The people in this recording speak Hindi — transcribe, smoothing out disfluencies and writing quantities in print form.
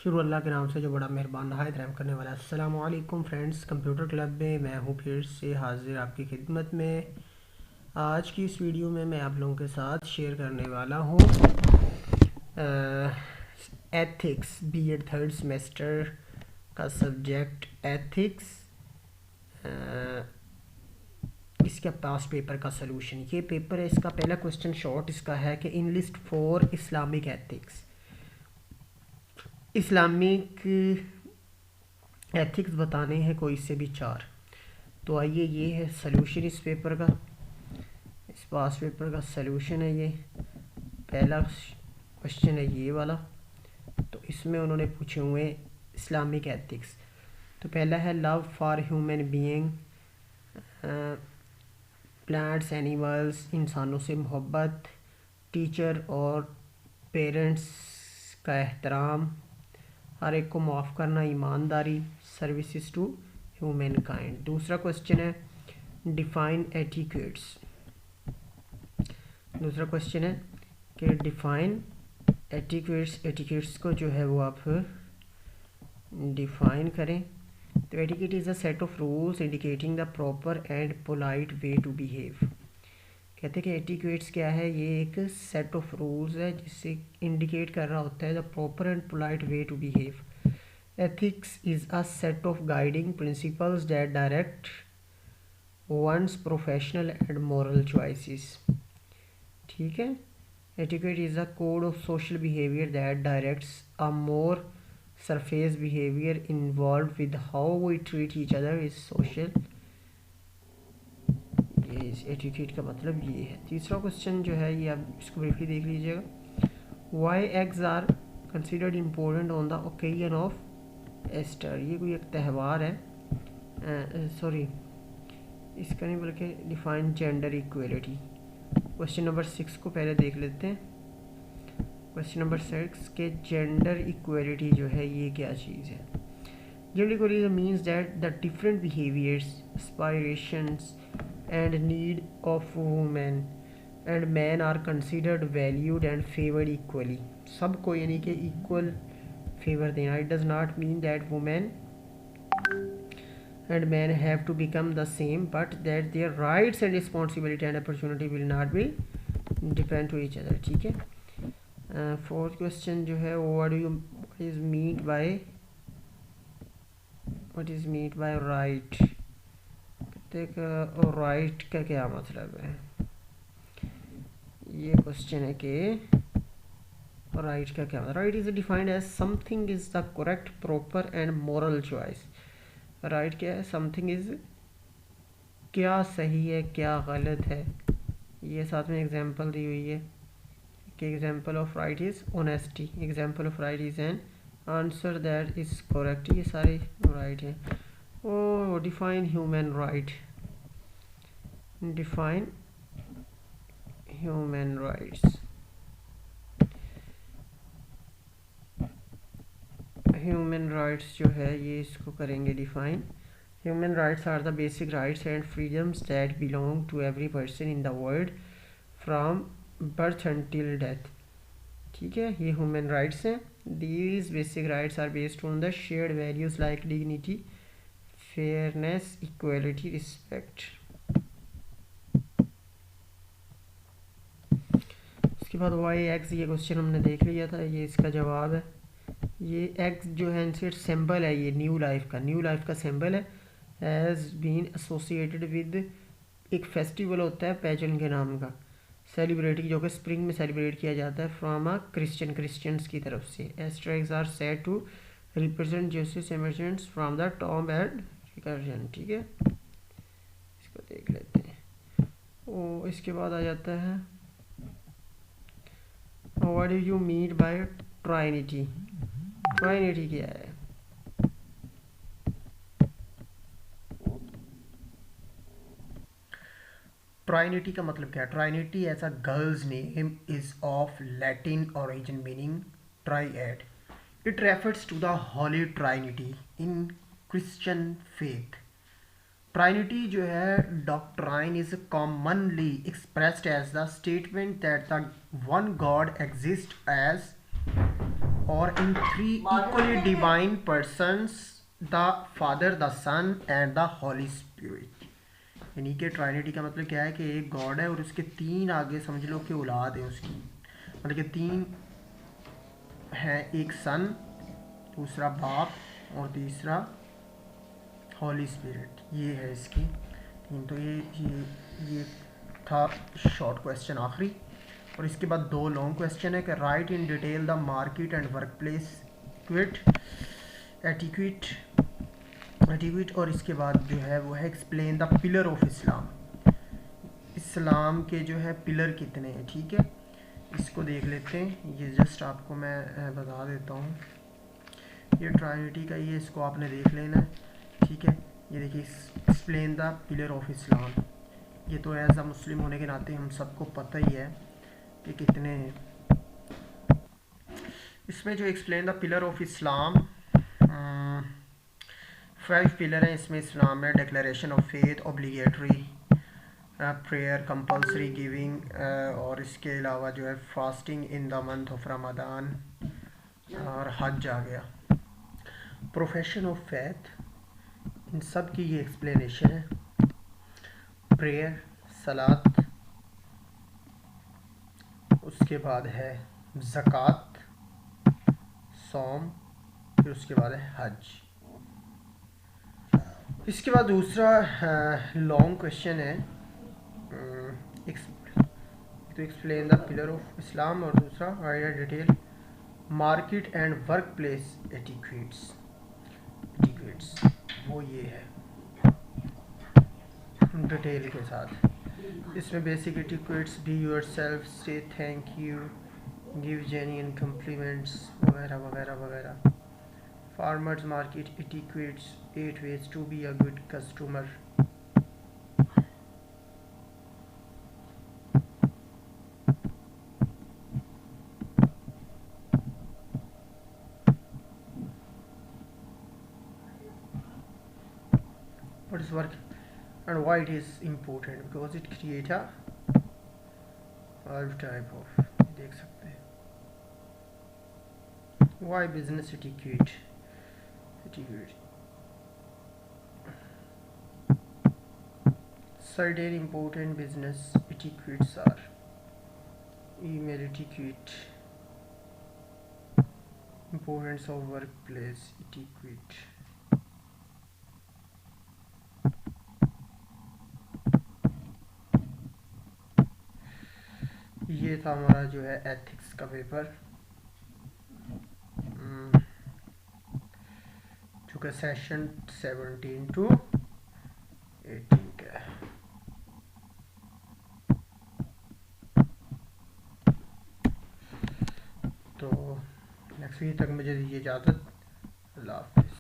शुरू अल्लाह के नाम से जो बड़ा मेहरबान नहायत रहम करने वाला है। अस्सलाम वालेकुम फ्रेंड्स, कंप्यूटर क्लब में मैं हूँ फिर से हाजिर आपकी खिदमत में। आज की इस वीडियो में मैं आप लोगों के साथ शेयर करने वाला हूँ एथिक्स, बीएड थर्ड सेमेस्टर का सब्जेक्ट एथिक्स, इसका पास पेपर का सलूशन। ये पेपर है, इसका पहला क्वेश्चन शॉर्ट इसका है कि in list 4 Islamic ethics, Islamic ethics बताने हैं कोई से भी 4। तो आइए, ये है सलूशन इस पेपर का, इस पास पेपर का सलूशन है। ये पहला क्वेश्चन है ये वाला। तो इसमें उन्होंने पूछे हुए इस्लामिक एथिक्स। तो पहला है love for human being, plants animals, इंसानों से मोहब्बत, टीचर और पेरेंट्स का एहतराम, हर एक को माफ़ करना, ईमानदारी, सर्विसेज टू ह्यूमन काइंड। दूसरा क्वेश्चन है डिफाइन एटिक्यूट्स। दूसरा क्वेश्चन है कि डिफाइन एटिक्यूट्स, एटिक्यूट्स को जो है वो आप डिफाइन करें। तो etiquette is a set of rules indicating the proper and polite way to behave. कहते हैं कि एटिक्यूट्स क्या है, ये एक सेट ऑफ रूल्स है जिससे इंडिकेट कर रहा होता है the proper and polite way to behave. Ethics is a set of guiding principles that direct one's professional and moral choices. ठीक है। Etiquette is a code of social behavior that directs a more surface behavior involved with how we treat each other is social. ये इस एटिकेट का मतलब ये है। तीसरा क्वेश्चन जो है ये आप इसको ब्रीफली देख लीजिएगा। Why eggs are considered important on the occasion of Easter. ये कोई एक त्यौहार है, सॉरी इसका नहीं बल्कि define gender equality. Question number 6 को पहले देख लेते हैं। क्वेश्चन नंबर 6 के जेंडर इक्वलिटी जो है ये क्या चीज़ है। Gender equality means that the different behaviours, aspirations and need of women and man are considered, valued and favoured equally. सबको यानी कि इक्वल फेवर देना। It does not mean that women and man have to become the same, but that their rights and responsibility and opportunity will not be depend to each other. ठीक है। फोर्थ क्वेश्चन जो है what is mean by right. Right का क्या मतलब है, ये क्वेश्चन है कि राइट का क्या मतलब। Right is defined as something is the correct, proper and moral choice. Right क्या है, समथिंग इज क्या सही है क्या गलत है। ये साथ में एग्जांपल दी हुई है कि example of right is honesty, example of right is an answer that is correct. ये सारे राइट हैं। Oh define human right, define human rights. Human rights जो है ये इसको करेंगे define. Human rights are the basic rights and freedoms that belong to every person in the world from birth until death. ठीक है, ये ह्यूमन राइट्स हैं। These basic rights are based on the shared values like dignity, fairness, equality, respect. उसके बाद वाई एक्स, ये क्वेश्चन हमने देख लिया था, ये इसका जवाब है। ये एक्स जो है इनसे सिंबल है, ये न्यू लाइफ का सिंबल है। हैज़ बीन एसोसिएटेड विद एक फेस्टिवल होता है पैजन के नाम का, सेलिब्रेटिंग, जो कि स्प्रिंग में सेलिब्रेट किया जाता है फ्रॉम अ क्रिश्चियंस की तरफ से। Easter eggs are said to represent justice emergence from the tomb and recursion. ठीक है, इसको देख लेते हैं। ओ इसके बाद आ जाता है what do you mean by Trinity. Trinity क्या है, ट्राइनिटी का मतलब क्या है। Trinity as a girls name is of Latin origin meaning triad. It refers to the Holy Trinity in Christian faith. Trinity जो है doctrine is commonly expressed as the statement that the one God exist as और in three equally divine persons the Father, the Son and the Holy Spirit. यानी कि ट्राइनिटी का मतलब क्या है कि एक गॉड है और उसके तीन आगे समझ लो कि औलाद है उसकी, मतलब कि तीन है, एक सन, दूसरा बाप और तीसरा होली स्पिरिट। ये है इसकी तीन। तो ये था शॉर्ट क्वेश्चन आखिरी। और इसके बाद दो लॉन्ग क्वेश्चन है कि write in detail the market and work place etiquette etiquette. और इसके बाद जो है वो है explain the pillar of Islam. इस्लाम के जो है पिलर कितने हैं, ठीक है, इसको देख लेते हैं। ये जस्ट आपको मैं बता देता हूँ। ये ट्राइनिटी का ये, इसको आपने देख लेना है, ठीक है। ये देखिए, एक्सप्लेन द पिलर ऑफ इस्लाम। ये तो एज अ मुस्लिम होने के नाते हम सबको पता ही है कि कितने हैं। इसमें जो explain the pillar of Islam, 5 pillar हैं इसमें इस्लाम में। Declaration of faith, obligatory prayer, compulsory giving, और इसके अलावा जो है fasting in the month of Ramadan, और हज आ गया। प्रोफेशन ऑफ फेथ, इन सब की ये एक्सप्लेनेशन है। प्रेयर, सलात, उसके बाद है ज़कात, सौम, फिर उसके बाद है हज। इसके बाद दूसरा लॉन्ग क्वेश्चन है, तो explain the pillar of Islam, और दूसरा write detail market and work place etiquettes. वो ये है डिटेल के साथ। इसमें basic etiquettes, be yourself, say thank you, give genuine compliments वगैरह वगैरह वगैरह। Farmers market etiquettes, 8 ways to be a good customer. What is work and why it is important? Because it create a 5 type of, देख सकते हैं। Why business etiquette? Certain important business etiquettes are email etiquette, importance of workplace etiquette। ये था हमारा जो है एथिक्स का पेपर, जो कि सेशन 17 to 18 का है। तो नेक्स्ट वीक तक मुझे दीजिए इजाज़त। अल्लाह हाफ़िज़।